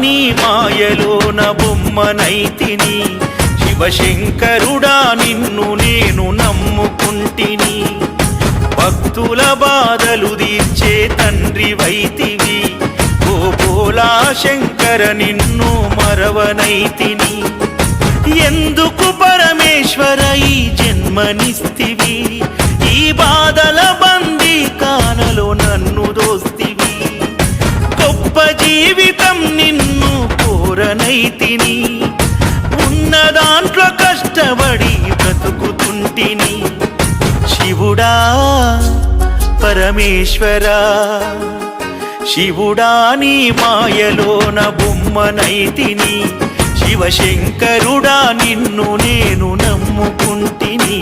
నీ మాయలోన బొమ్మనైతిని శివశంకరుడా నిన్ను నేను నమ్ముకుంటిని భక్తుల బాధలు తీర్చే తండ్రి వైతివి ఓ భోలా శంకర నిన్ను మరవనైతిని ఎందుకు పరమేశ్వర ఈ జన్మనిస్తివి ఈ బాధల బందీ కానలో నన్ను దోస్తివి గొప్ప జీవితం నిన్ను కోరనైతిని ఉన్న దాంట్లో కష్టపడి బ్రతుకుతుంటిని శివుడా పరమేశ్వరా శివుడా నీ మాయలోన బొమ్మనైతిని శివశంకరుడా నిన్ను నేను నమ్ముకుంటిని